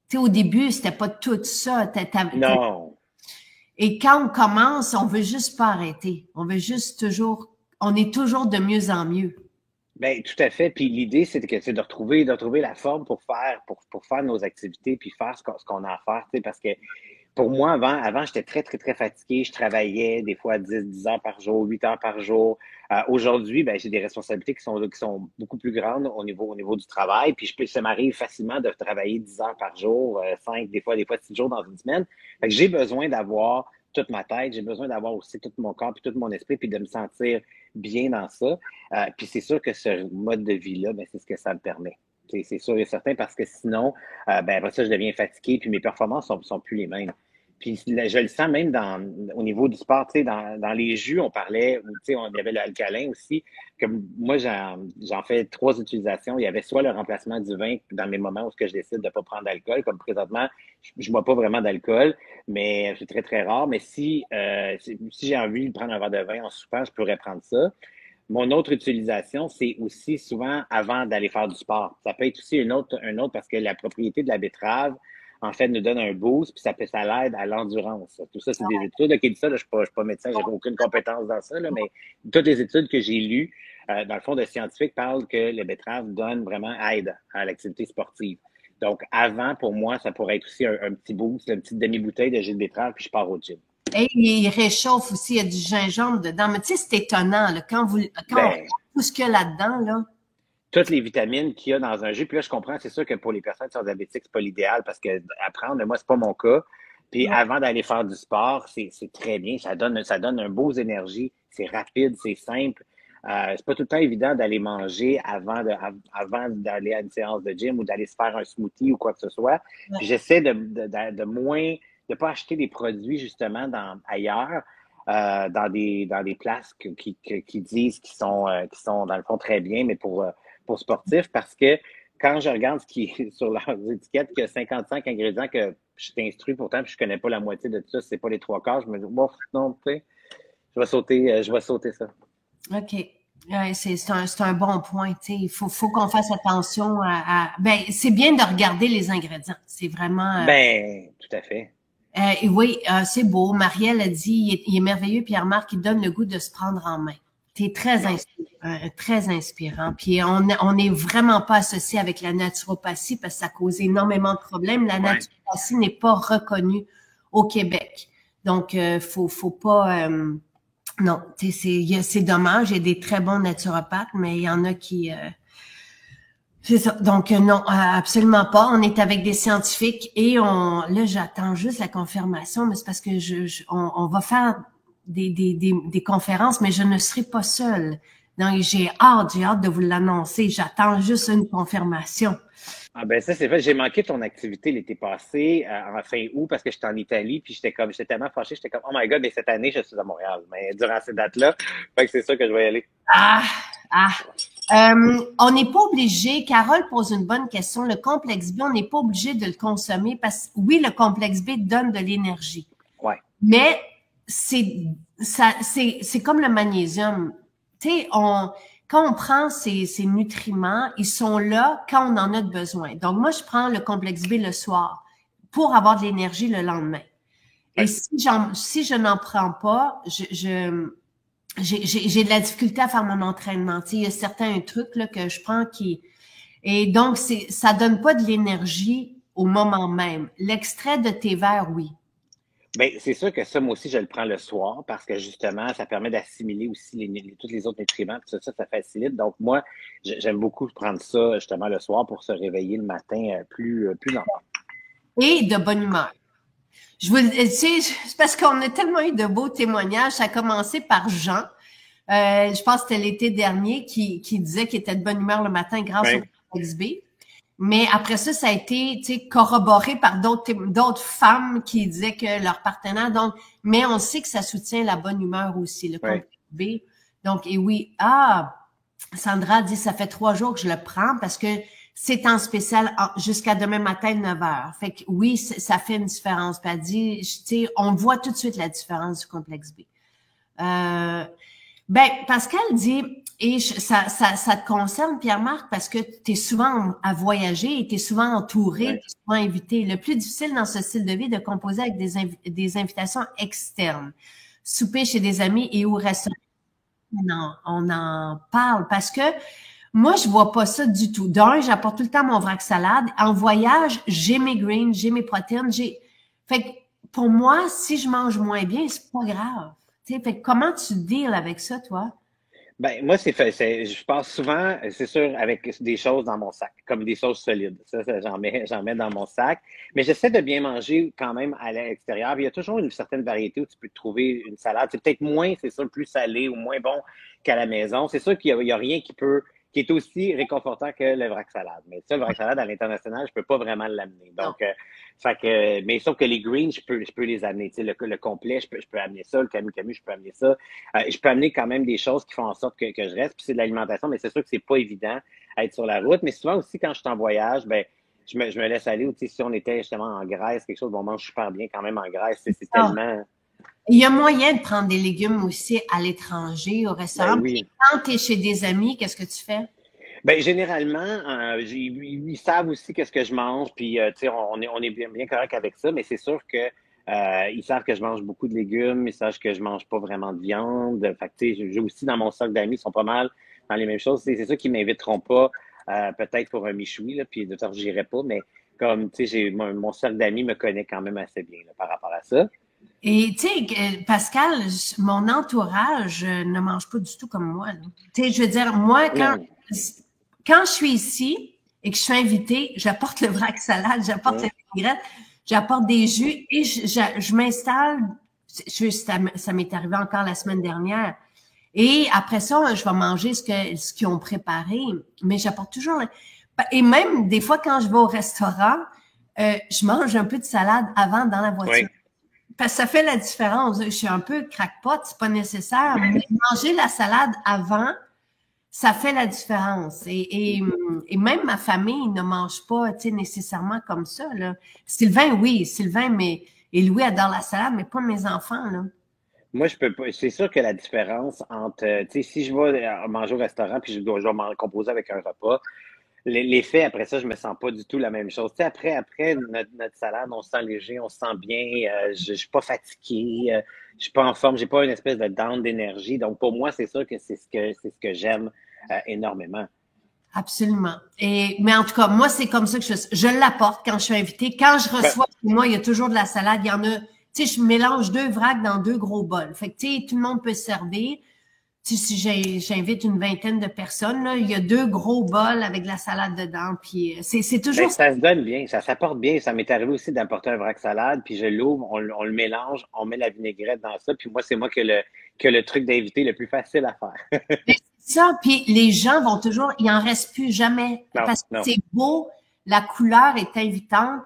tu sais, au début, c'était pas tout ça. Non. Et quand on commence, on veut juste pas arrêter. On veut juste on est toujours de mieux en mieux. Ben, tout à fait. Puis l'idée, c'est de retrouver la forme pour faire nos activités, puis faire ce qu'on a à faire, tu sais, parce que pour moi, avant, j'étais très, très, très fatigué. Je travaillais des fois 10 heures par jour, 8 heures par jour. Aujourd'hui, ben, j'ai des responsabilités qui sont beaucoup plus grandes au niveau du travail. Puis ça m'arrive facilement de travailler 10 heures par jour, 5, des fois 6 jours dans une semaine. Fait que j'ai besoin d'avoir toute ma tête, j'ai besoin d'avoir aussi tout mon corps, puis tout mon esprit, puis de me sentir bien dans ça. Puis c'est sûr que ce mode de vie-là, ben, c'est ce que ça me permet. C'est sûr et certain parce que sinon, ben, après ça, je deviens fatigué, puis mes performances sont plus les mêmes. Puis je le sens même au niveau du sport, tu sais, dans les jus, on parlait, tu sais, il y avait l'alcalin aussi. Comme moi, j'en fais 3 utilisations. Il y avait soit le remplacement du vin dans mes moments où je décide de ne pas prendre d'alcool, comme présentement, je ne bois pas vraiment d'alcool, mais c'est très, très rare. Mais si j'ai envie de prendre un verre de vin en soupant, je pourrais prendre ça. Mon autre utilisation, c'est aussi souvent avant d'aller faire du sport. Ça peut être aussi un autre parce que la propriété de la betterave, en fait, nous donne un boost, puis ça l'aide à l'endurance. Tout ça, c'est des études qui disent ça. Là, je suis pas médecin, j'ai aucune compétence dans ça, là, mais toutes les études que j'ai lues, dans le fond, de scientifiques parlent que les betteraves donnent vraiment aide à l'activité sportive. Donc, avant, pour moi, ça pourrait être aussi un petit boost, une petite demi-bouteille de jus de betterave, puis je pars au gym. Et il réchauffe aussi, il y a du gingembre dedans. Mais tu sais, c'est étonnant, là, quand on regarde Ben, tout ce qu'il y a là-dedans, là. toutes les vitamines qu'il y a dans un jus. Puis là, je comprends, c'est sûr que pour les personnes qui sont diabétiques, c'est pas l'idéal parce que apprendre, moi, c'est pas mon cas. Puis Ouais. avant d'aller faire du sport, c'est très bien. Ça donne un beau énergie. C'est rapide, c'est simple. C'est pas tout le temps évident d'aller manger avant d'aller à une séance de gym ou d'aller se faire un smoothie ou quoi que ce soit. Puis j'essaie de moins, de pas acheter des produits justement ailleurs, dans des places qui disent qu'ils sont dans le fond très bien, mais pour sportifs, parce que quand je regarde ce qui est sur leurs étiquettes, qu'il y a 55 ingrédients que je t'instruis pourtant, puis je connais pas la moitié de tout ça, c'est pas les 3 quarts, je me dis, bon, non, tu sais, je vais sauter ça. OK. Ouais, c'est un bon point. Tu sais. Il faut qu'on fasse attention ben, c'est bien de regarder les ingrédients. C'est vraiment. Ben, tout à fait. Et oui, c'est beau. Marielle a dit, il est merveilleux, Pierre-Marc, il donne le goût de se prendre en main. T'es très inspirant, très inspirant. Puis on n'est vraiment pas associé avec la naturopathie parce que ça cause énormément de problèmes. La Ouais. naturopathie n'est pas reconnue au Québec. Donc, faut pas. Non, c'est dommage. Il y a des très bons naturopathes, mais il y en a qui. C'est ça. Donc, non, absolument pas. On est avec des scientifiques et là, j'attends juste la confirmation, mais c'est parce que on va faire des conférences, mais je ne serai pas seule. Donc, j'ai hâte de vous l'annoncer. J'attends juste une confirmation. Ah ben ça, c'est vrai. J'ai manqué ton activité l'été passé, en fin août, parce que j'étais en Italie, puis j'étais tellement fâché, j'étais comme, oh my God, mais cette année, je suis à Montréal. Mais durant ces dates-là, fait que c'est sûr que je vais y aller. Ah, ah. On n'est pas obligé, Carole pose une bonne question, le complexe B, on n'est pas obligé de le consommer parce que oui, le complexe B donne de l'énergie, Ouais. mais c'est comme le magnésium. Tu sais, quand on prend ces nutriments, ils sont là quand on en a besoin. Donc, moi, je prends le complexe B le soir pour avoir de l'énergie le lendemain. Et Ouais. si je n'en prends pas, j'ai de la difficulté à faire mon entraînement. Tu sais, il y a certains trucs là, que je prends et donc ça donne pas de l'énergie au moment même. L'extrait de thé vert, oui. Ben, c'est sûr que ça, moi aussi, je le prends le soir parce que justement, ça permet d'assimiler aussi tous les autres nutriments. Puis ça facilite. Donc, moi, j'aime beaucoup prendre ça justement le soir pour se réveiller le matin plus en forme. Et de bonne humeur. Tu sais, c'est parce qu'on a tellement eu de beaux témoignages. Ça a commencé par Jean. Je pense que c'était l'été dernier qui disait qu'il était de bonne humeur le matin grâce au Ouais. complexe B. Mais après ça, ça a été corroboré par d'autres femmes qui disaient que leur partenaire. Donc, mais on sait que ça soutient la bonne humeur aussi, le Ouais. complexe B. Donc, et oui, Sandra dit ça fait 3 jours que je le prends parce que c'est en spécial jusqu'à demain matin 9 heures. Fait que oui, ça fait une différence. Puis elle dit, tu sais, on voit tout de suite la différence du complexe B. Ben, Pascal dit, et ça te concerne, Pierre-Marc, parce que tu es souvent à voyager et tu es souvent entouré, Ouais. tu es souvent invité. Le plus difficile dans ce style de vie est de composer avec des invitations externes. Souper chez des amis et au restaurant. On en parle parce que moi, je vois pas ça du tout. D'un, j'apporte tout le temps mon vrac salade. En voyage, j'ai mes greens, j'ai mes protéines, Fait que pour moi, si je mange moins bien, c'est pas grave. Tu sais, fait que comment tu deals avec ça, toi? Ben, moi, je passe souvent, c'est sûr, avec des choses dans mon sac, comme des choses solides. Ça, j'en mets dans mon sac. Mais j'essaie de bien manger quand même à l'extérieur. Il y a toujours une certaine variété où tu peux trouver une salade. C'est peut-être moins, c'est sûr, plus salé ou moins bon qu'à la maison. C'est sûr qu'il y a rien qui est aussi réconfortant que le vrac salade. Mais ça, le vrac salade à l'international, je peux pas vraiment l'amener. Non. Donc, mais sauf que les greens, je peux les amener. Tu sais, le complet, je peux amener ça. Le camu, je peux amener ça. Je peux amener quand même des choses qui font en sorte que je reste. Puis c'est de l'alimentation, mais c'est sûr que c'est pas évident à être sur la route. Mais souvent aussi, quand je suis en voyage, ben, je me laisse aller. Ou, tu sais, si on était justement en Grèce, quelque chose, bon, on mange super bien quand même en Grèce. C'est Ah. tellement. Il y a moyen de prendre des légumes aussi à l'étranger, au restaurant. Ben Puis oui. quand tu es chez des amis, qu'est-ce que tu fais? Ben généralement, ils savent aussi qu'est-ce que je mange, puis tu sais, on est bien correct avec ça, mais c'est sûr que ils savent que je mange beaucoup de légumes, ils savent que je mange pas vraiment de viande. Fait que tu sais, j'ai aussi dans mon cercle d'amis, ils sont pas mal dans les mêmes choses. C'est sûr qu'ils m'inviteront pas, peut-être pour un michoui, là, puis d'autres j'irai pas, mais comme tu sais, mon cercle d'amis me connaît quand même assez bien là, par rapport à ça. Et tu sais, Pascal, mon entourage ne mange pas du tout comme moi, là. Tu sais, je veux dire, moi, Non. quand je suis ici et que je suis invitée, j'apporte le vrac salade, j'apporte Hum, les vinaigrettes, j'apporte des jus et je m'installe. Ça m'est arrivé encore la semaine dernière. Et après ça, je vais manger ce qu'ils ont préparé, mais j'apporte toujours. Et même des fois, quand je vais au restaurant, je mange un peu de salade avant dans la voiture. oui. Parce que ça fait la différence. Je suis un peu crackpot, c'est pas nécessaire, mais manger la salade avant, ça fait la différence. Et même ma famille ne mange pas, tu sais, nécessairement comme ça, là. Sylvain, oui, Sylvain, mais, et Louis adore la salade, mais pas mes enfants, là. Moi, je peux pas. C'est sûr que la différence entre, tu sais, si je vais manger au restaurant puis je dois m'en composer avec un repas, l'effet après ça, je me sens pas du tout la même chose. Tu sais, après notre salade, on se sent léger, on se sent bien, je suis pas fatigué, je suis pas en forme, j'ai pas une espèce de down d'énergie. Donc pour moi, c'est sûr que c'est ce que j'aime énormément. Absolument. Mais en tout cas, moi, c'est comme ça que je l'apporte quand je suis invitée. Quand je Ben, reçois, moi, il y a toujours de la salade. Il y en a, tu sais, je mélange 2 vracs dans 2 gros bols. Fait que, tu sais, tout le monde peut se servir. Tu sais, si j'invite une vingtaine de personnes, là, il y a 2 gros bols avec de la salade dedans. Puis, c'est ben, toujours ça. ça se donne bien, ça s'apporte bien. Ça m'est arrivé aussi d'apporter un vrac salade, puis je l'ouvre, on le mélange, on met la vinaigrette dans ça, puis moi, c'est moi que le truc d'inviter le plus facile à faire. Ça, puis les gens vont toujours, il en reste plus jamais Non, parce que non. c'est beau, la couleur est invitante.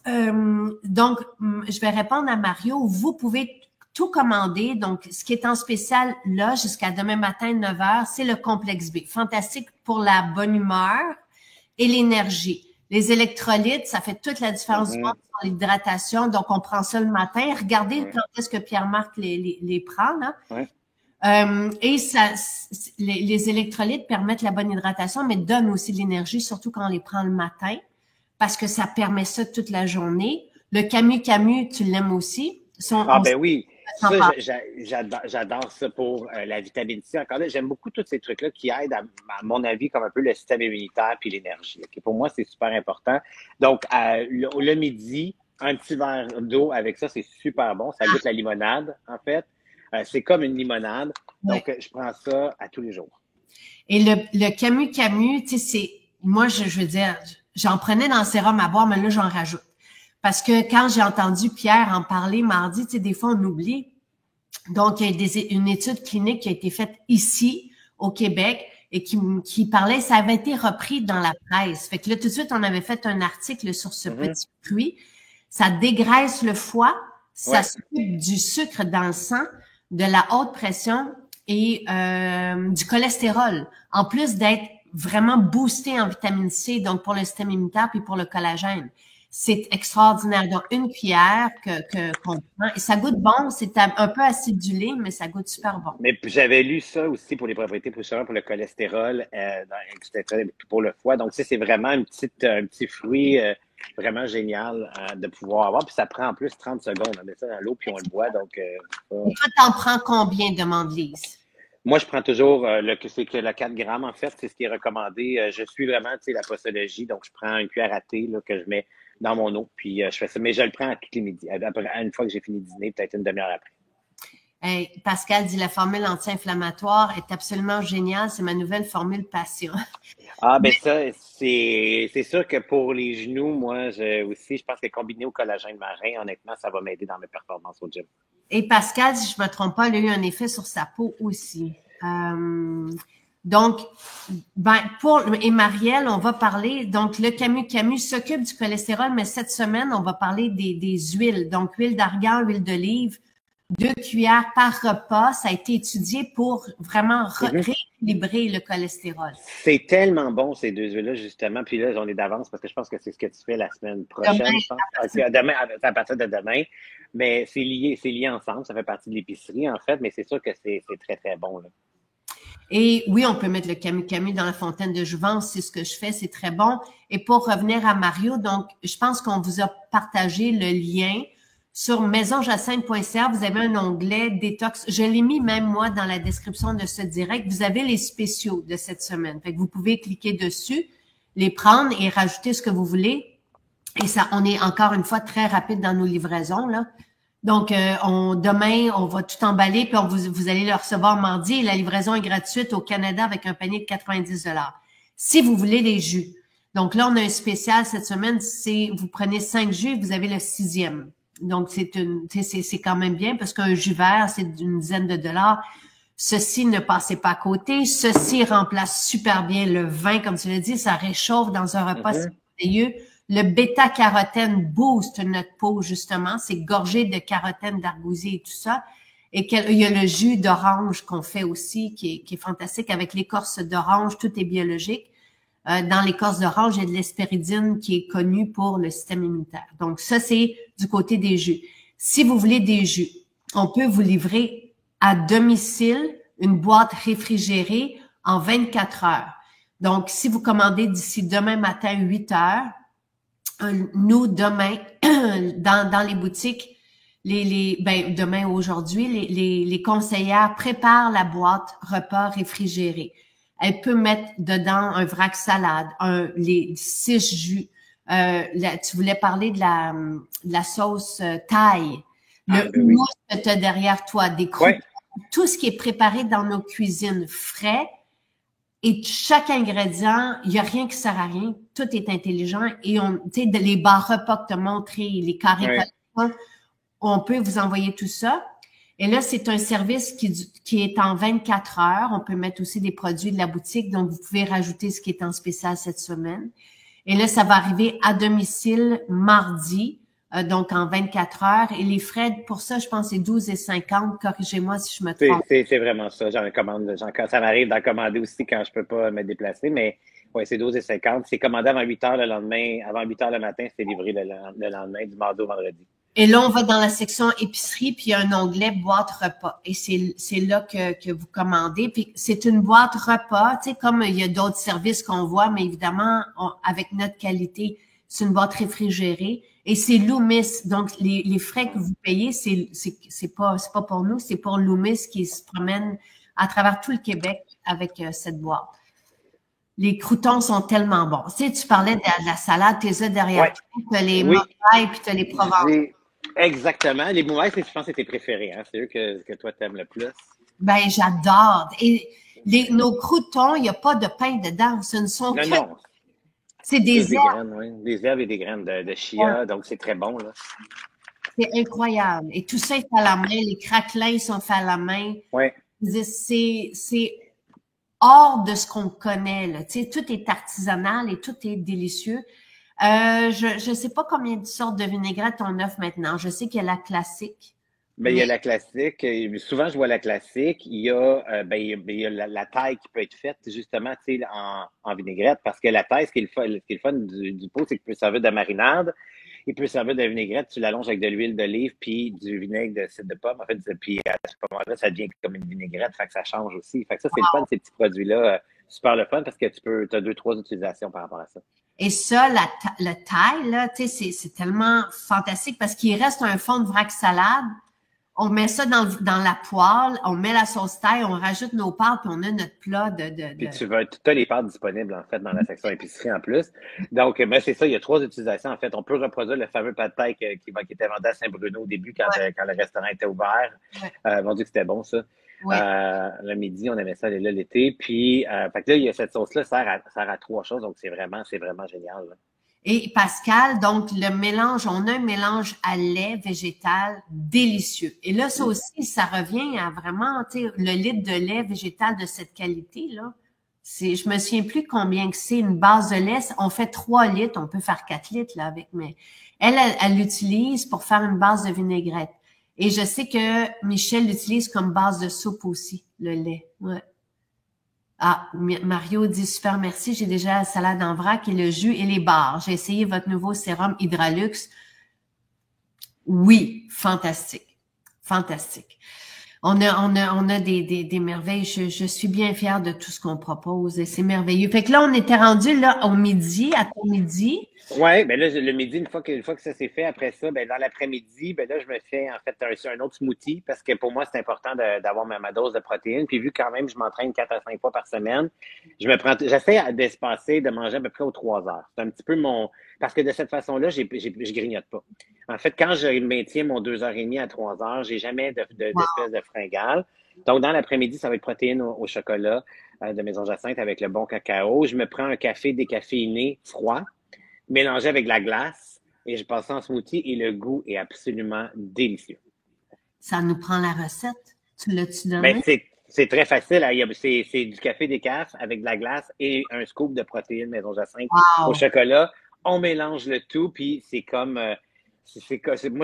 Donc, je vais répondre à Mario. Vous pouvez tout commander. Donc, ce qui est en spécial là, jusqu'à demain matin, 9 heures, c'est le complexe B. Fantastique pour la bonne humeur et l'énergie. Les électrolytes, ça fait toute la différence du monde Mhm. sur l'hydratation. Donc, on prend ça le matin. Regardez Ouais, quand est-ce que Pierre-Marc les prend, là. ouais. Et ça, les électrolytes permettent la bonne hydratation, mais donnent aussi de l'énergie, surtout quand on les prend le matin, parce que ça permet ça toute la journée. Le Camu Camu, tu l'aimes aussi. Ah ben oui, S'en ça, parle. j'adore ça pour la vitamine C. Encore là, j'aime beaucoup tous ces trucs-là qui aident, à mon avis, comme un peu le système immunitaire puis l'énergie. Ok. Pour moi, c'est super important. Donc, le midi, un petit verre d'eau avec ça, c'est super bon. Ça goûte la limonade, en fait. C'est comme une limonade. Ouais. Donc, je prends ça à tous les jours. Et le Camu Camu, tu sais, moi, je veux dire, j'en prenais dans le sérum à boire, mais là, j'en rajoute. Parce que quand j'ai entendu Pierre en parler mardi, tu sais, des fois, on oublie. Donc, il y a une étude clinique qui a été faite ici, au Québec, et qui parlait, ça avait été repris dans la presse. Fait que là, tout de suite, on avait fait un article sur ce Mhm. petit fruit. Ça dégraisse le foie, ça Ouais. s'occupe du sucre dans le sang, de la haute pression et du cholestérol. En plus d'être vraiment boosté en vitamine C, donc pour le système immunitaire puis pour le collagène. C'est extraordinaire. Donc, une cuillère qu'on prend. Et ça goûte bon. C'est un peu acidulé, mais ça goûte super bon. Mais j'avais lu ça aussi pour les propriétés pour le cholestérol, pour le foie. Donc, ça, c'est vraiment un petit fruit vraiment génial de pouvoir avoir. Puis ça prend en plus 30 secondes. On met ça dans l'eau, puis on le boit. Donc, Et toi, t'en prends combien, demande Lise? moi, je prends toujours c'est que le 4 grammes, en fait, c'est ce qui est recommandé. Je suis vraiment, tu sais, la posologie. Donc, je prends une cuillère à thé là, que je mets dans mon eau. Puis, je fais ça. Mais je le prends à tous les midis. Après, une fois que j'ai fini de dîner, peut-être une demi-heure après. Hey, Pascal dit la formule anti-inflammatoire est absolument géniale. C'est ma nouvelle formule passion. Ah, ben ça, c'est sûr que pour les genoux, moi, je pense que combiné au collagène marin, honnêtement, ça va m'aider dans mes performances au gym. Et Pascal, si je me trompe pas, elle a eu un effet sur sa peau aussi. Donc, et Marielle, on va parler, donc le Camus s'occupe du cholestérol, mais cette semaine, on va parler des huiles. Donc, huile d'argan, huile d'olive, 2 cuillères par repas. Ça a été étudié pour vraiment rééquilibrer le cholestérol. C'est tellement bon, ces deux huiles-là, justement. Puis là, on est d'avance parce que je pense que c'est ce que tu fais la semaine prochaine, Demain, je pense. Demain, à partir de demain. Mais c'est lié ensemble. Ça fait partie de l'épicerie, en fait, mais c'est sûr que c'est très, très bon, là. Et oui, on peut mettre le Camus dans la fontaine de jouvence, c'est ce que je fais, c'est très bon. Et pour revenir à Mario, donc, je pense qu'on vous a partagé le lien sur maisonjacinthe.ca. Vous avez un onglet détox. Je l'ai mis même moi dans la description de ce direct. Vous avez les spéciaux de cette semaine. Fait que vous pouvez cliquer dessus, les prendre et rajouter ce que vous voulez. Et ça, on est encore une fois très rapide dans nos livraisons, là. Donc, demain, on va tout emballer, puis vous allez le recevoir mardi. Et la livraison est gratuite au Canada avec un panier de 90 $. Si vous voulez des jus. Donc là, on a un spécial cette semaine. Vous prenez 5 jus et vous avez le 6e. Donc, c'est quand même bien parce qu'un jus vert, c'est d'une dizaine de dollars. Ceci, ne passez pas à côté. Ceci remplace super bien le vin, comme tu l'as dit. Ça réchauffe dans un repas, c'est merveilleux. Le bêta-carotène booste notre peau, justement. C'est gorgé de carotène, d'argousier et tout ça. Et il y a le jus d'orange qu'on fait aussi, qui est fantastique. Avec l'écorce d'orange, tout est biologique. Dans l'écorce d'orange, il y a de l'hespéridine qui est connue pour le système immunitaire. Donc, ça, c'est du côté des jus. Si vous voulez des jus, on peut vous livrer à domicile une boîte réfrigérée en 24 heures. Donc, si vous commandez d'ici demain matin 8 heures, nous, demain, dans les boutiques, demain ou aujourd'hui, les conseillères préparent la boîte repas réfrigérée. Elle peut mettre dedans un vrac salade, les 6 jus. Tu voulais parler de la sauce thaï, le hummus que tu as derrière toi, des croûtes, tout ce qui est préparé dans nos cuisines frais. Et chaque ingrédient, il n'y a rien qui sert à rien. Tout est intelligent. Et tu sais, les bars repas que tu as montré, les carrés, on peut vous envoyer tout ça. Et là, c'est un service qui est en 24 heures. On peut mettre aussi des produits de la boutique. Donc, vous pouvez rajouter ce qui est en spécial cette semaine. Et là, ça va arriver à domicile mardi, donc en 24 heures. Et les frais pour ça, je pense, c'est 12,50. Corrigez-moi si je me trompe. C'est vraiment ça. Ça m'arrive d'en commander aussi quand je peux pas me déplacer, mais ouais, c'est 12,50. C'est commandé avant 8 heures le lendemain. Avant 8 heures le matin, c'est livré le lendemain, du mardi au vendredi. Et là, on va dans la section épicerie, puis il y a un onglet boîte repas. Et c'est là que vous commandez. Puis c'est une boîte repas, tu sais, comme il y a d'autres services qu'on voit, mais évidemment, avec notre qualité, c'est une boîte réfrigérée. Et c'est Loomis. Donc, les frais que vous payez, c'est pas pour nous, c'est pour Loomis qui se promène à travers tout le Québec avec cette boîte. Les croûtons sont tellement bons. Tu sais, tu parlais de la salade, tu les as derrière toi, tu as les mocailles, puis tu as les provençaux. Exactement. Les mouettes, je pense que c'est tes préférés. Hein? C'est eux que toi, t'aimes le plus. Ben, j'adore. Et nos croûtons, il n'y a pas de pain dedans. Ce ne sont non. C'est des herbes. Graines, oui. Des herbes et des graines de chia, donc c'est très bon, là. C'est incroyable. Et tout ça est fait à la main. Les craquelins sont faits à la main. Oui. C'est hors de ce qu'on connaît, là. Tu sais, tout est artisanal et tout est délicieux. Je sais pas combien de sortes de vinaigrettes on offre maintenant. Je sais qu'il y a la classique. Ben, il y a la classique. Souvent, je vois la classique. Il y a, il y a la taille qui peut être faite, justement, tu sais, en vinaigrette. Parce que la taille, ce qui est le fun du pot, c'est qu'il peut servir de marinade. Il peut servir de vinaigrette. Tu l'allonges avec de l'huile d'olive puis du vinaigre de cidre de pomme. En fait, puis à ce moment-là, ça devient comme une vinaigrette. Fait que ça change aussi. Fait que ça, c'est le fun, ces petits produits-là. Super le fun parce que tu as 2-3 utilisations par rapport à ça. Et ça, la taille, là, tu sais, c'est tellement fantastique parce qu'il reste un fond de vrac salade. On met ça dans la poêle, on met la sauce thaï, on rajoute nos pâtes, puis on a notre plat Puis tu as les pâtes disponibles, en fait, dans la section épicerie en plus. Donc, c'est ça, il y a 3 utilisations, en fait. On peut reproduire le fameux pâte thaï qui était vendu à Saint-Bruno au début, quand le restaurant était ouvert. On dit que c'était bon, ça. Le midi, on aimait ça aller là l'été. Puis, fait que là, il y a cette sauce-là, sert à 3 choses, donc c'est vraiment génial, là. Et Pascal, donc le mélange, on a un mélange à lait végétal délicieux. Et là, ça aussi, ça revient à vraiment, tu sais, le litre de lait végétal de cette qualité, là. Je me souviens plus combien que c'est une base de lait. On fait 3 litres, on peut faire 4 litres là avec, mais elle l'utilise pour faire une base de vinaigrette. Et je sais que Michel l'utilise comme base de soupe aussi, le lait. Ouais. Ah, Mario dit super merci, j'ai déjà la salade en vrac et le jus et les barres. J'ai essayé votre nouveau sérum Hydralux. Oui, fantastique. Fantastique. On a des merveilles. Je suis bien fière de tout ce qu'on propose et c'est merveilleux. Fait que là, on était rendu là au midi, à ton midi. Oui, ben là, le midi, une fois que ça s'est fait, après ça, ben dans l'après-midi, ben là, je me fais en fait un autre smoothie parce que pour moi, c'est important d'avoir ma dose de protéines. Puis vu quand même, je m'entraîne 4 à 5 fois par semaine, j'essaie d'espacer, de manger à peu près aux 3 heures. C'est un petit peu parce que de cette façon-là, je grignote pas. En fait, quand je maintiens mon 2h30 à 3 heures, j'ai jamais d'espèce de fringale. Donc, dans l'après-midi, ça va être protéines au chocolat de Maison Jacinthe avec le bon cacao. Je me prends un café décaféiné froid mélangé avec de la glace et je passe ça en smoothie et le goût est absolument délicieux. Ça nous prend la recette. Tu l'as-tu Ben, donné? c'est très facile. Hein. C'est du café décaf avec de la glace et un scoop de protéines Maison Jacinthe au Wow! chocolat. On mélange le tout, puis c'est comme... moi,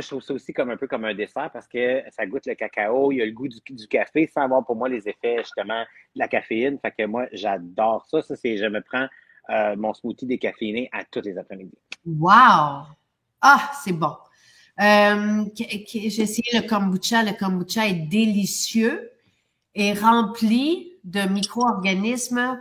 je trouve ça aussi comme un peu comme un dessert parce que ça goûte le cacao, il y a le goût du café sans avoir pour moi les effets justement de la caféine. Fait que moi, j'adore ça. Je me prends mon smoothie décaféiné à tous les après-midi. Wow! Ah, c'est bon. J'ai essayé le kombucha. Le kombucha est délicieux et rempli de micro-organismes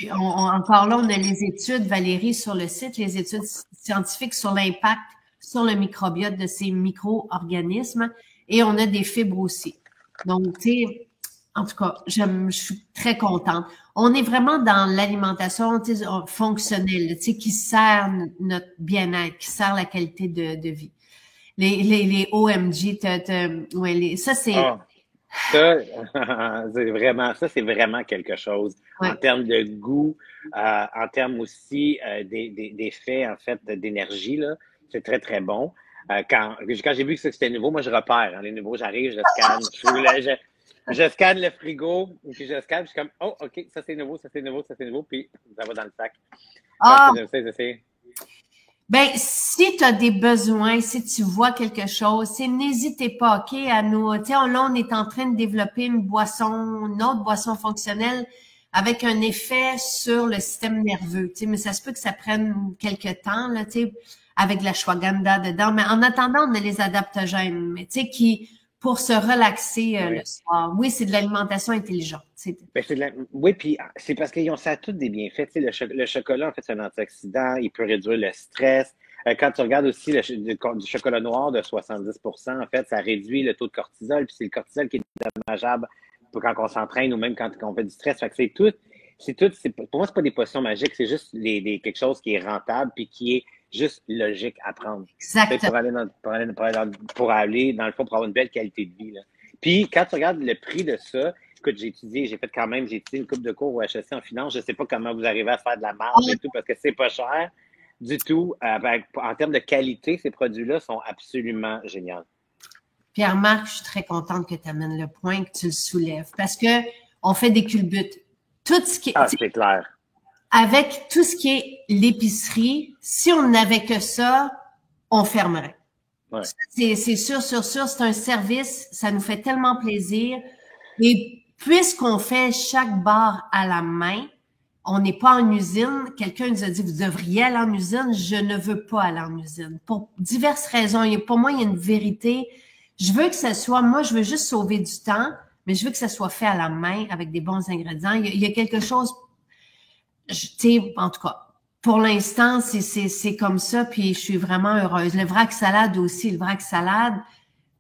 encore là, on a les études, Valérie, sur le site, les études scientifiques sur l'impact sur le microbiote de ces micro-organismes et on a des fibres aussi. Donc, tu sais, en tout cas, je suis très contente. On est vraiment dans l'alimentation fonctionnelle, tu sais, qui sert notre bien-être, qui sert la qualité de vie. Les OMG, ouais, ça c'est, Ah, ça, c'est vraiment quelque chose en ouais, termes de goût, en termes aussi d'effets, en fait, d'énergie, là. C'est très, très bon. Quand j'ai vu que c'était nouveau, moi, je repère. Hein, les nouveaux, j'arrive, je scanne, je scanne le frigo, puis je scanne, puis je suis comme, oh, OK, ça c'est nouveau, ça c'est nouveau, ça c'est nouveau, puis ça va dans le sac. Ah, ah, ça, j'aime ça, j'essaie. ben, si tu as des besoins, si tu vois quelque chose, n'hésitez pas, OK, à nous. Tu sais, là, on est en train de développer une autre boisson fonctionnelle avec un effet sur le système nerveux. Tu sais, mais ça se peut que ça prenne quelques temps, là, tu sais, avec de la ashwagandha dedans. Mais en attendant, on a les adaptogènes, mais tu sais, qui, pour se relaxer le Ouais. soir. Oui, c'est de l'alimentation intelligente. Ben, oui, puis c'est parce qu'ils ont ça tous des bienfaits. Tu sais, le chocolat, en fait, c'est un antioxydant. Il peut réduire le stress. Quand tu regardes aussi du chocolat noir de 70%, en fait, ça réduit le taux de cortisol. Puis c'est le cortisol qui est dommageable quand on s'entraîne ou même quand on fait du stress. Fait que pour moi, c'est pas des potions magiques. C'est juste quelque chose qui est rentable puis qui est juste logique à prendre. Tu sais, Exactement. pour aller, dans le fond, pour avoir une belle qualité de vie, là. Puis, quand tu regardes le prix de ça, écoute, j'ai étudié une couple de cours au HEC en finance. Je sais pas comment vous arrivez à faire de la marge et tout parce que c'est pas cher du tout. En termes de qualité, ces produits-là sont absolument géniaux. Pierre-Marc, je suis très contente que tu amènes le point, que tu le soulèves, parce que on fait des culbutes. Tout ce qui est, Ah, c'est clair. avec tout ce qui est l'épicerie, si on n'avait que ça, on fermerait. Ouais. C'est sûr, c'est un service, ça nous fait tellement plaisir. Et puisqu'on fait chaque bar à la main, on n'est pas en usine. Quelqu'un nous a dit, vous devriez aller en usine. Je ne veux pas aller en usine. Pour diverses raisons. Pour moi, il y a une vérité. Je veux que ça soit, moi, je veux juste sauver du temps, mais je veux que ça soit fait à la main avec des bons ingrédients. Il y a quelque chose, tu sais, en tout cas, pour l'instant, c'est comme ça, puis je suis vraiment heureuse. Le vrac salade aussi, le vrac salade,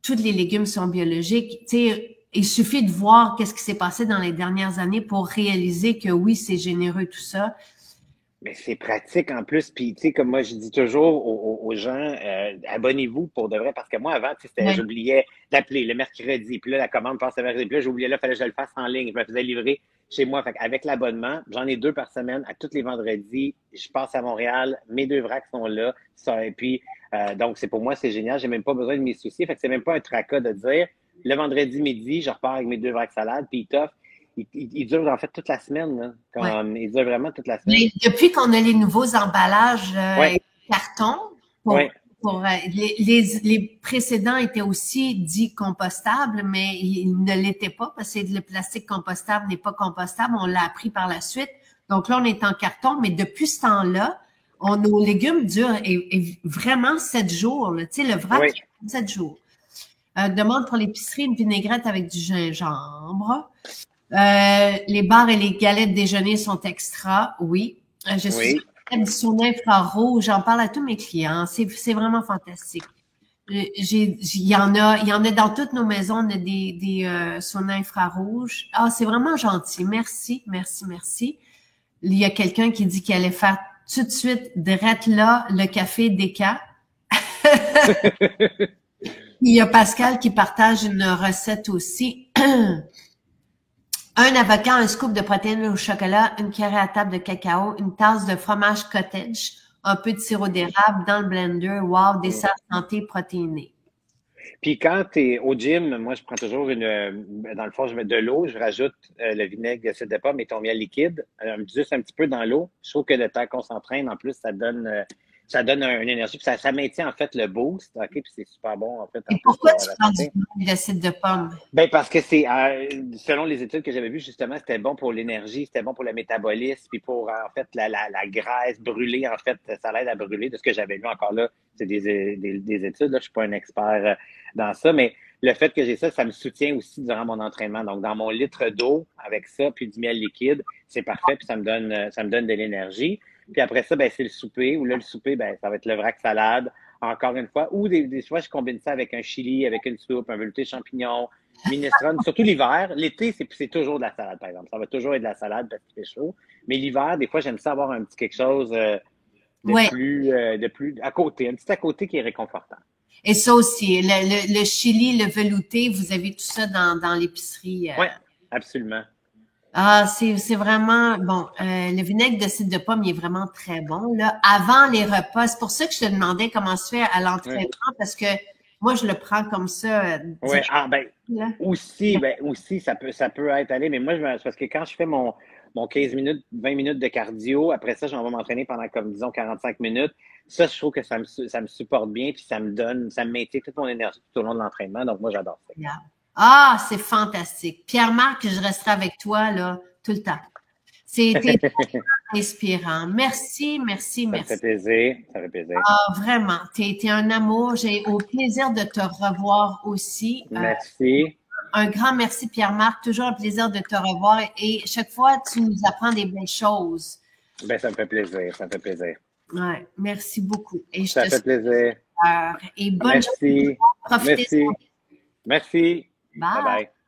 tous les légumes sont biologiques. Tu sais, il suffit de voir qu'est-ce qui s'est passé dans les dernières années pour réaliser que oui, c'est généreux tout ça. Mais c'est pratique en plus. Puis, tu sais, comme moi, je dis toujours aux gens, abonnez-vous pour de vrai. Parce que moi, avant, tu sais, Ouais. j'oubliais d'appeler le mercredi. Puis là, la commande passe le mercredi. Puis là, j'oubliais là, il fallait que je le fasse en ligne. Je me faisais livrer chez moi. Fait avec l'abonnement, j'en ai 2 par semaine. À tous les vendredis, je passe à Montréal. Mes 2 vracs sont là. Ça, et puis, donc, pour moi, c'est génial. J'ai même pas besoin de m'y soucier. Fait que c'est même pas un tracas de dire, le vendredi midi, je repars avec mes 2 vracs salades. Puis, ils t'offrent. il dure en fait toute la semaine. Là. Ouais. Il dure vraiment toute la semaine. Mais depuis qu'on a les nouveaux emballages Oui, carton, oui. les précédents étaient aussi dits compostables, mais ils ne l'étaient pas parce que le plastique compostable n'est pas compostable. On l'a appris par la suite. Donc là, on est en carton, mais depuis ce temps-là, nos légumes durent vraiment 7 jours. Là. Tu sais, le vrac, Oui. 7 jours. Demande pour l'épicerie une vinaigrette avec du gingembre. Les bars et les galettes déjeuner sont extra, oui. Je suis Oui. du sauna infrarouge, j'en parle à tous mes clients. C'est vraiment fantastique. Il y en a dans toutes nos maisons, on a des saunas infrarouges. Ah, c'est vraiment gentil. Merci, merci, merci. Il y a quelqu'un qui dit qu'il allait faire tout de suite, direct là, le café Déca. Il y a Pascal qui partage une recette aussi. Un avocat, un scoop de protéines au chocolat, une cuillère à table de cacao, une tasse de fromage cottage, un peu de sirop d'érable dans le blender. Wow, dessert santé protéiné. Puis quand tu es au gym, moi, je prends toujours dans le fond, je mets de l'eau, je rajoute le vinaigre d'acide de pomme et ton miel liquide, juste un petit peu dans l'eau. Je trouve que le temps qu'on s'entraîne, en plus, ça donne une énergie, puis ça maintient en fait le boost, OK, puis c'est super bon en fait en Et plus pourquoi pour tu la prends du santé. vinaigre d'acide de pomme? Ben parce que selon les études que j'avais vues justement, c'était bon pour l'énergie, c'était bon pour le métabolisme, puis pour en fait la graisse brûlée, en fait, ça l'aide à brûler. De ce que j'avais vu encore là, c'est des études, là, je suis pas un expert dans ça, mais le fait que j'ai ça, ça me soutient aussi durant mon entraînement. Donc dans mon litre d'eau avec ça, puis du miel liquide, c'est parfait, puis ça me donne de l'énergie. Puis après ça, ben c'est le souper, ou là le souper, ben ça va être le vrac salade encore une fois. Ou des fois, je combine ça avec un chili, avec une soupe, un velouté champignon, minestrone. Surtout l'hiver. L'été, c'est toujours de la salade, par exemple. Ça va toujours être de la salade parce qu'il fait chaud. Mais l'hiver, des fois, j'aime ça avoir un petit quelque chose Ouais. de plus à côté, un petit à côté qui est réconfortant. Et ça aussi, le chili, le velouté, vous avez tout ça dans l'épicerie. Oui, absolument. Ah, c'est vraiment bon. Le vinaigre de cidre de pomme, il est vraiment très bon. Là, avant les repas, c'est pour ça que je te demandais comment se fait à Oui, l'entraînement, parce que moi, je le prends comme ça, ouais. direct, Ah, ben, là. aussi, ça peut être allé, mais moi, c'est parce que quand je fais mon 15 minutes, 20 minutes de cardio, après ça, j'en vais m'entraîner pendant, comme disons, 45 minutes. Ça, je trouve que ça me supporte bien, puis ça me maintient toute mon énergie tout au long de l'entraînement. Donc, moi, j'adore ça. Regarde. Ah, c'est fantastique. Pierre-Marc, je resterai avec toi là tout le temps. C'était inspirant. Merci, merci, Ça me fait merci. plaisir. Ça fait plaisir. Ah, vraiment, t'es un amour. J'ai au plaisir de te revoir aussi. Merci. Un grand merci, Pierre-Marc. Toujours un plaisir de te revoir. Et chaque fois, tu nous apprends des belles choses. Ben, ça me fait plaisir. Ça me fait plaisir. Ouais, merci beaucoup. Et je Ça te fait souhaite plaisir. et bonne journée. Merci. Profitez. Merci. Merci. Bye Bye. bye.